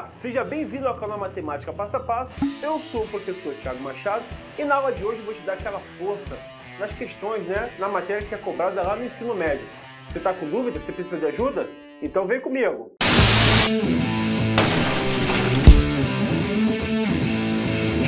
Olá, seja bem-vindo ao canal Matemática Passo a Passo. Eu sou o professor Thiago Machado e na aula de hoje eu vou te dar aquela força nas questões, na matéria que é cobrada lá no ensino médio. Você está com dúvida? Você precisa de ajuda? Então vem comigo!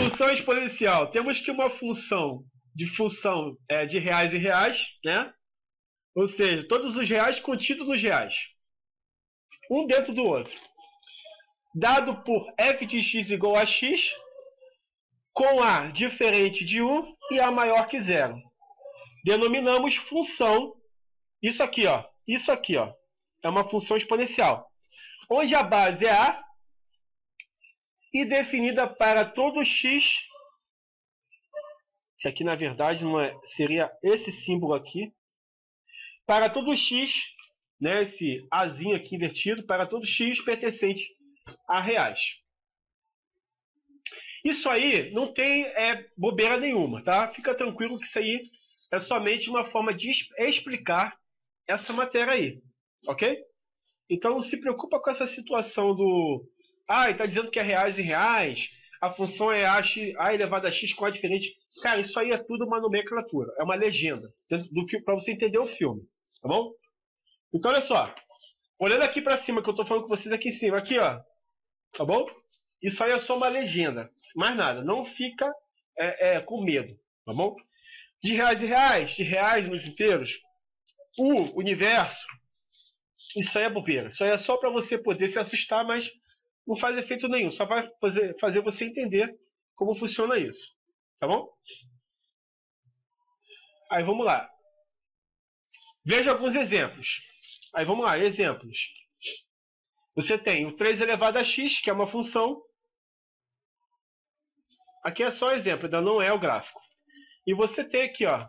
Função exponencial. Temos que uma função de reais em reais, né? Ou seja, todos os reais contidos nos reais. Um dentro do outro. Dado por f de x igual a x, com a diferente de 1 e a maior que 0. Denominamos função, isso aqui, ó, é uma função exponencial, onde a base é a e definida para todo x, que aqui na verdade não é, seria esse símbolo aqui, para todo x, né, esse azinho aqui invertido, para todo x pertencente a reais. Isso aí não tem bobeira nenhuma, tá? Fica tranquilo que isso aí é somente uma forma de explicar essa matéria aí, ok? Então não se preocupa com essa situação do... Ah, ele está dizendo que é reais em reais, a função é a elevado a x com a diferente. Cara, isso aí é tudo uma nomenclatura, é uma legenda para você entender o filme, tá bom? Então olha só, olhando aqui para cima, que eu estou falando com vocês aqui em cima, aqui ó, tá bom? Isso aí é só uma legenda, mais nada, não fica com medo, tá bom? De reais em reais, de reais nos inteiros, o universo, isso aí é bobeira, isso aí é só para você poder se assustar, mas não faz efeito nenhum, só vai fazer você entender como funciona isso, tá bom? Aí vamos lá, veja alguns exemplos, aí vamos lá, exemplos. Você tem o 3 elevado a x, que é uma função. Aqui é só exemplo, ainda não é o gráfico. E você tem aqui, ó,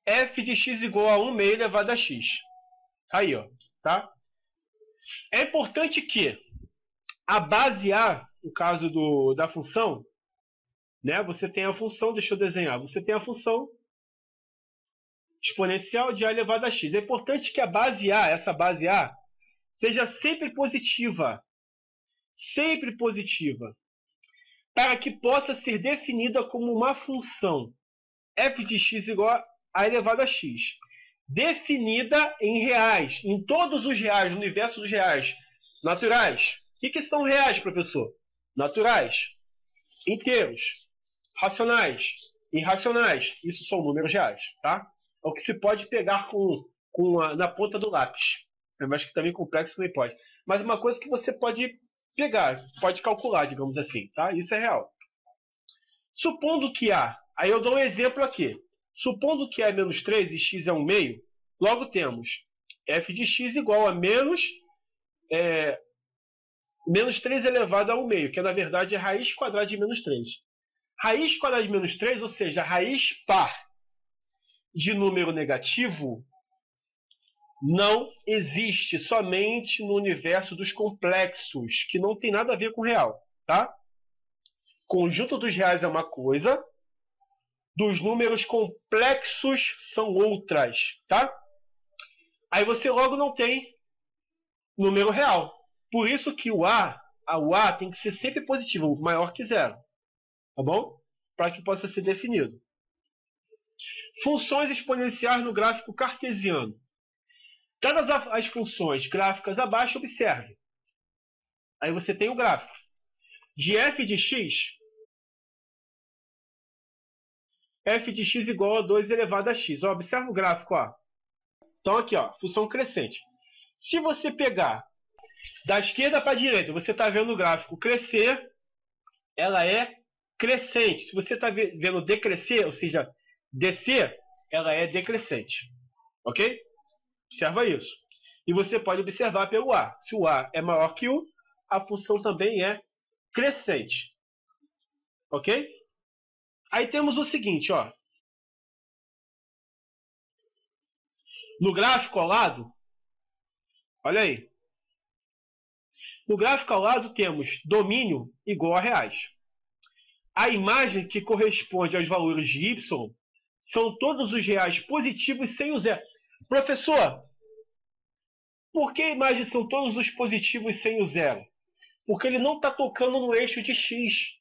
f de x igual a 1 meio elevado a x. Aí, ó, tá? É importante que a base A, no caso da função, né, você tem a função, deixa eu desenhar, você tem a função exponencial de a elevado a x. É importante que a base A, essa base A, seja sempre positiva, para que possa ser definida como uma função f de x igual a elevado a x, definida em reais, em todos os reais, no universo dos reais naturais. O que são reais, professor? Naturais, inteiros, racionais, irracionais. Isso são números reais, tá? É o que se pode pegar na ponta do lápis. Mas que também complexo também pode. Mas uma coisa que você pode pegar, pode calcular, digamos assim, tá? Isso é real. Supondo que A, aí eu dou um exemplo aqui. Supondo que A é menos 3 e x é 1 meio, logo temos f de x igual a menos 3 elevado a 1 meio, que na verdade é raiz quadrada de menos 3. Raiz quadrada de menos 3, ou seja, raiz par de número negativo, não existe, somente no universo dos complexos, que não tem nada a ver com real, tá? Conjunto dos reais é uma coisa, dos números complexos são outras, tá? Aí você logo não tem número real. Por isso que o A tem que ser sempre positivo, maior que 0, tá bom? Para que possa ser definido. Funções exponenciais no gráfico cartesiano. Todas as funções gráficas abaixo, observe. Aí você tem o gráfico de f de x igual a 2 elevado a x. Ó, observa o gráfico. Ó. Então aqui, ó, função crescente. Se você pegar da esquerda para a direita, você está vendo o gráfico crescer, ela é crescente. Se você está vendo decrescer, ou seja, descer, ela é decrescente. Ok? Observa isso. E você pode observar pelo A. Se o A é maior que 1, a função também é crescente. Ok? Aí temos o seguinte, ó. No gráfico ao lado, olha aí. No gráfico ao lado temos domínio igual a reais. A imagem que corresponde aos valores de y são todos os reais positivos sem o zero. Professor, Por que a imagem são todos os positivos sem o zero? Porque ele não está tocando no eixo de x.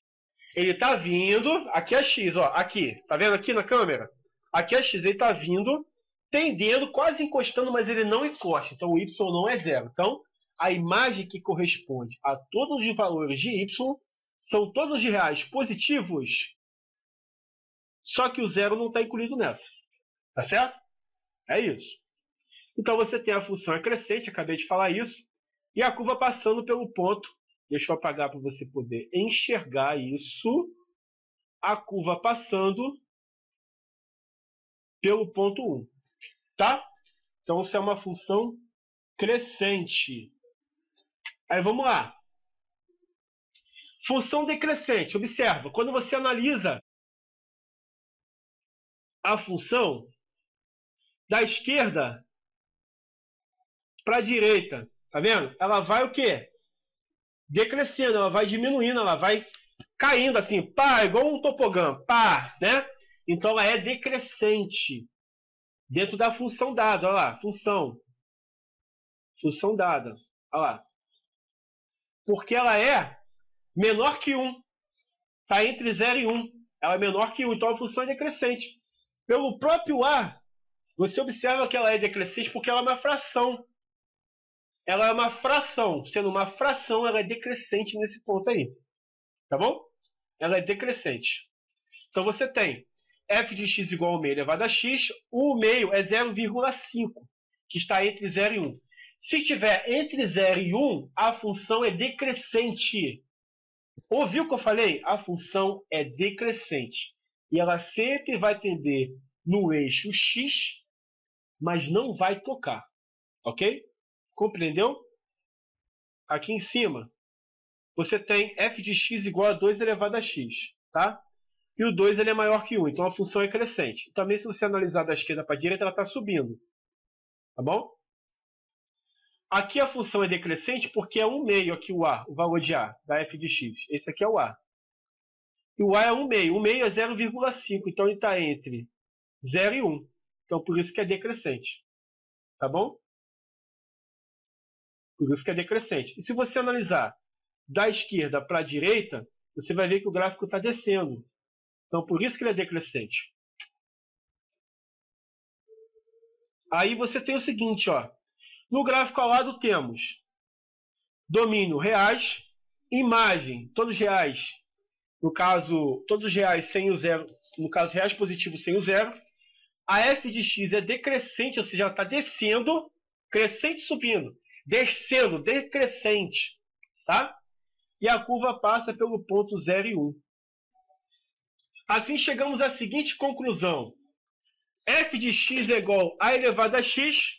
Ele está vindo, aqui é x, ó, aqui, tá vendo aqui na câmera? Aqui é x, ele está vindo, tendendo, quase encostando, mas ele não encosta. Então o y não é zero. Então a imagem que corresponde a todos os valores de y são todos de reais positivos, só que o zero não está incluído nessa. Tá certo? É isso. Então você tem a função acrescente, acabei de falar isso, e a curva passando pelo ponto. Deixa eu apagar para você poder enxergar isso. A curva passando pelo ponto 1. Tá? Então isso é uma função crescente. Aí vamos lá. Função decrescente. Observa, quando você analisa a função da esquerda para a direita, tá vendo? Ela vai o quê? Decrescendo, ela vai diminuindo, ela vai caindo assim, pá, igual um topogã, pá, né? Então ela é decrescente dentro da função dada, olha lá, função dada, olha lá. Porque ela é menor que 1, está entre 0 e 1, ela é menor que 1, então a função é decrescente. Pelo próprio A, você observa que ela é decrescente porque ela é uma fração. Ela é uma fração. Sendo uma fração, ela é decrescente nesse ponto aí. Tá bom? Ela é decrescente. Então você tem f de x igual ao meio elevado a x. O meio é 0,5, que está entre 0 e 1. Se estiver entre 0 e 1, a função é decrescente. Ouviu o que eu falei? A função é decrescente. E ela sempre vai tender no eixo x, mas não vai tocar. Ok? Compreendeu? Aqui em cima, você tem f de x igual a 2 elevado a x. Tá? E o 2 ele é maior que 1, então a função é crescente. Também, se você analisar da esquerda para a direita, ela está subindo. Tá bom? Aqui a função é decrescente porque é 1 meio aqui o A, o valor de A, da f de x. Esse aqui é o A. E o A é 1 meio. 1 meio é 0,5, então ele está entre 0 e 1. Então por isso que é decrescente. Tá bom? Por isso que é decrescente. E se você analisar da esquerda para a direita, você vai ver que o gráfico está descendo. Então por isso que ele é decrescente. Aí você tem o seguinte, ó. No gráfico ao lado temos domínio reais, imagem, todos reais, no caso, todos reais sem o zero, no caso reais positivos sem o zero. A f de x é decrescente, ou seja, ela está descendo, crescente subindo, descendo, decrescente, tá? E a curva passa pelo ponto 0 e 1. Assim chegamos à seguinte conclusão. F de x é igual a elevado a x.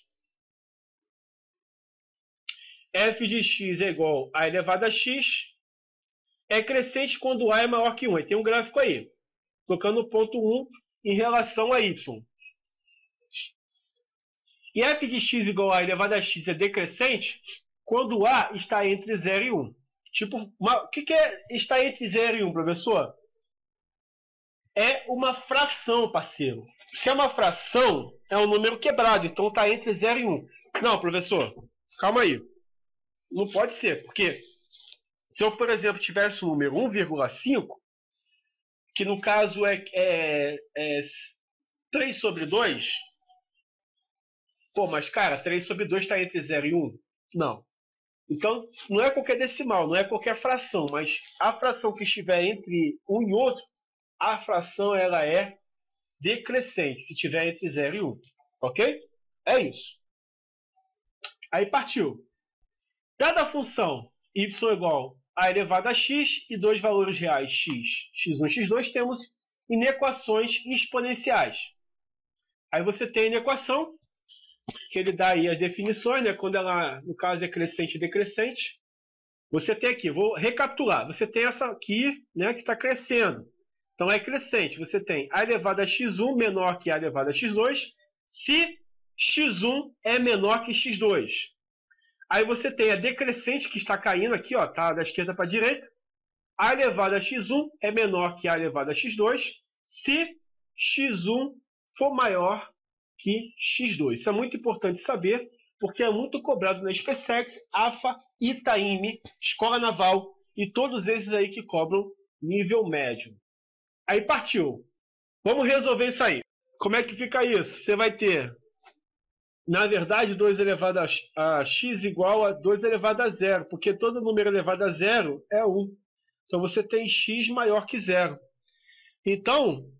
F de x é igual a elevado a x. É crescente quando A é maior que 1. Aí tem um gráfico aí, tocando no ponto 1 em relação a y. E f de x igual a elevado a x é decrescente quando A está entre 0 e 1. Tipo, o que é estar entre 0 e 1, professor? É uma fração, parceiro. Se é uma fração, é um número quebrado. Então está entre 0 e 1. Não, professor, calma aí. Não pode ser, porque se eu, por exemplo, tivesse o número 1,5, que no caso é 3 sobre 2, pô, mas cara, 3 sobre 2 está entre 0 e 1? Não. Então, não é qualquer decimal, não é qualquer fração, mas a fração que estiver entre um e outro, a fração ela é decrescente, se estiver entre 0 e 1. Ok? É isso. Aí partiu. Dada a função y igual a elevado a x e dois valores reais x, x1 e x2, temos inequações exponenciais. Aí você tem a inequação, que ele dá aí as definições, né? Quando ela, no caso, é crescente e decrescente. Você tem aqui, vou recapitular, você tem essa aqui, né, que está crescendo. Então é crescente, você tem a elevado a x1 menor que a elevado a x2, se x1 é menor que x2. Aí você tem a decrescente que está caindo aqui, ó, tá da esquerda para a direita. A elevado a x1 é menor que a elevado a x2, se x1 for maior que x2. Isso é muito importante saber, porque é muito cobrado na SpaceX, AFA, Itaime, Escola Naval e todos esses aí que cobram nível médio. Aí partiu. Vamos resolver isso aí. Como é que fica isso? Você vai ter, na verdade, 2 elevado a x igual a 2 elevado a 0, porque todo número elevado a 0 é 1. Então você tem x maior que 0. Então,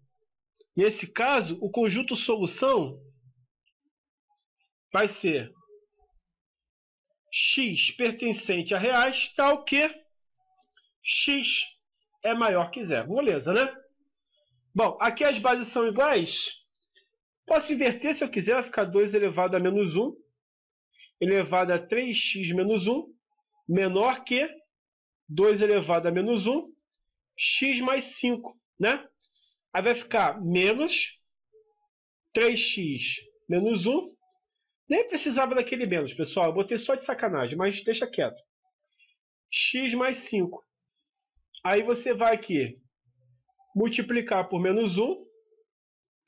nesse caso, o conjunto solução vai ser x pertencente a reais, tal que x é maior que 0. Moleza, né? Bom, aqui as bases são iguais. Posso inverter se eu quiser, vai ficar 2 elevado a menos 1, elevado a 3x menos 1, menor que 2 elevado a menos 1, x mais 5, né? Aí vai ficar menos 3x menos 1. Nem precisava daquele menos, pessoal. Eu botei só de sacanagem, mas deixa quieto. X mais 5. Aí você vai aqui multiplicar por menos 1.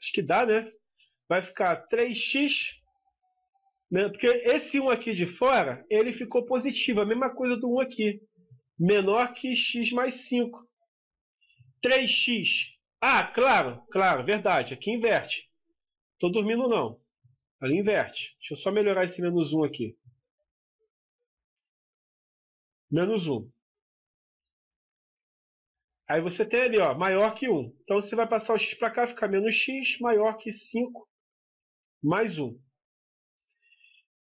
Acho que dá, né? Vai ficar 3x. Porque esse 1 aqui de fora, ele ficou positivo. A mesma coisa do 1 aqui. Menor que x mais 5. 3x. Ah, claro, verdade. Aqui inverte. Tô dormindo não. Ali inverte. Deixa eu só melhorar esse menos 1 aqui. Menos 1. Aí você tem ali, ó, maior que 1. Então você vai passar o x para cá, ficar menos x, maior que 5, mais 1.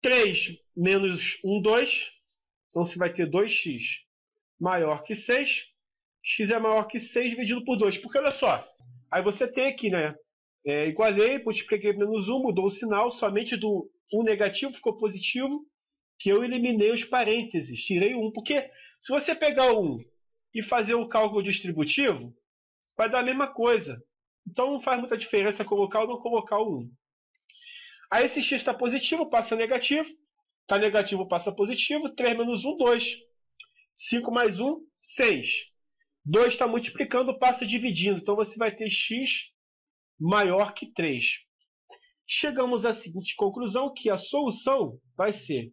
3 menos 1, 2. Então você vai ter 2x maior que 6. X é maior que 6 dividido por 2. Porque olha só, aí você tem aqui, né? Igualei, multipliquei menos 1, mudou o sinal, somente do 1 negativo ficou positivo, que eu eliminei os parênteses, tirei o 1. Porque se você pegar o 1 e fazer o cálculo distributivo, vai dar a mesma coisa. Então não faz muita diferença colocar ou não colocar o 1. Aí esse x está positivo, passa negativo. Está negativo, passa positivo. 3 menos 1, 2. 5 mais 1, 6. 2 está multiplicando, passa dividindo. Então você vai ter x maior que 3. Chegamos à seguinte conclusão, que a solução vai ser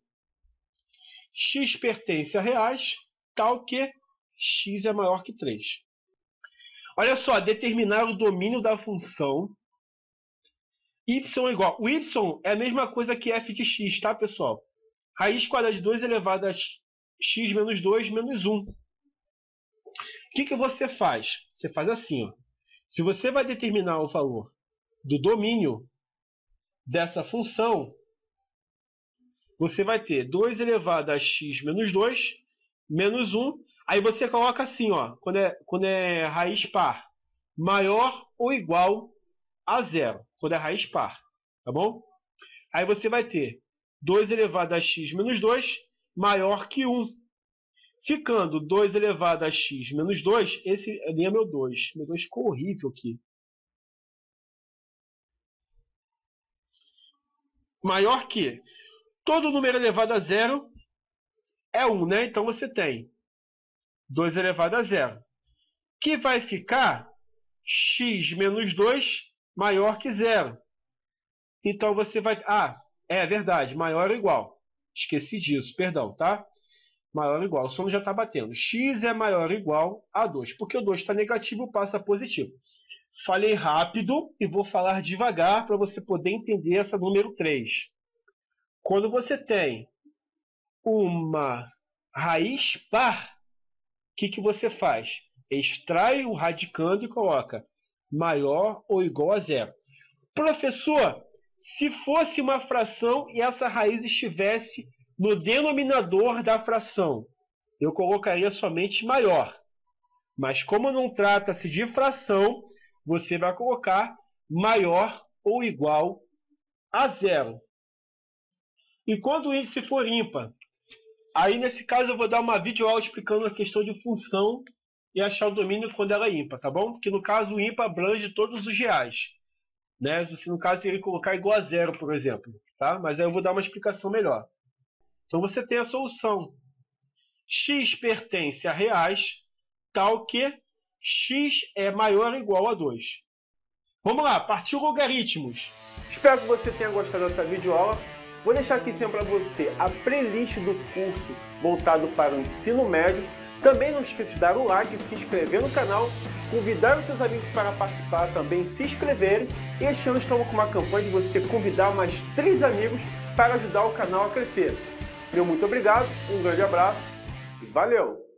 x pertence a reais, tal que x é maior que 3. Olha só, determinar o domínio da função y é igual. O y é a mesma coisa que f de x, tá, pessoal? Raiz quadrada de 2 elevado a x menos 2 menos 1. O que você faz? Você faz assim, ó. Se você vai determinar o valor do domínio dessa função, você vai ter 2 elevado a x menos 2 menos 1. Aí você coloca assim, ó, quando é raiz par, maior ou igual a 0, quando é raiz par, tá bom? Aí você vai ter 2 elevado a x menos 2 maior que 1. Ficando 2 elevado a x menos 2, esse ali é meu 2. Meu 2 ficou horrível aqui. Maior que todo número elevado a 0 é 1, né? Então você tem 2 elevado a 0. Que vai ficar x menos 2 maior que 0. Então você vai... Ah, é verdade, maior ou igual. Esqueci disso, perdão, tá? Maior ou igual, o som já está batendo. X é maior ou igual a 2. Porque o 2 está negativo, passa a positivo. Falei rápido e vou falar devagar para você poder entender essa número 3. Quando você tem uma raiz par, o que você faz? Extrai o radicando e coloca maior ou igual a 0. Professor, se fosse uma fração e essa raiz estivesse no denominador da fração, eu colocaria somente maior. Mas como não trata-se de fração, você vai colocar maior ou igual a 0. E quando o índice for ímpar? Aí nesse caso eu vou dar uma videoaula explicando a questão de função e achar o domínio quando ela é ímpar, tá bom? Porque no caso o ímpar abrange todos os reais. Né? Se no caso ele colocar igual a 0, por exemplo. Tá? Mas aí eu vou dar uma explicação melhor. Então você tem a solução. X pertence a reais, tal que x é maior ou igual a 2. Vamos lá, partiu logaritmos. Espero que você tenha gostado dessa videoaula. Vou deixar aqui sempre para você a playlist do curso voltado para o ensino médio. Também não esqueça de dar o like, se inscrever no canal, convidar os seus amigos para participar, também se inscreverem. E este ano estamos com uma campanha de você convidar mais 3 amigos para ajudar o canal a crescer. Meu muito obrigado, um grande abraço e valeu!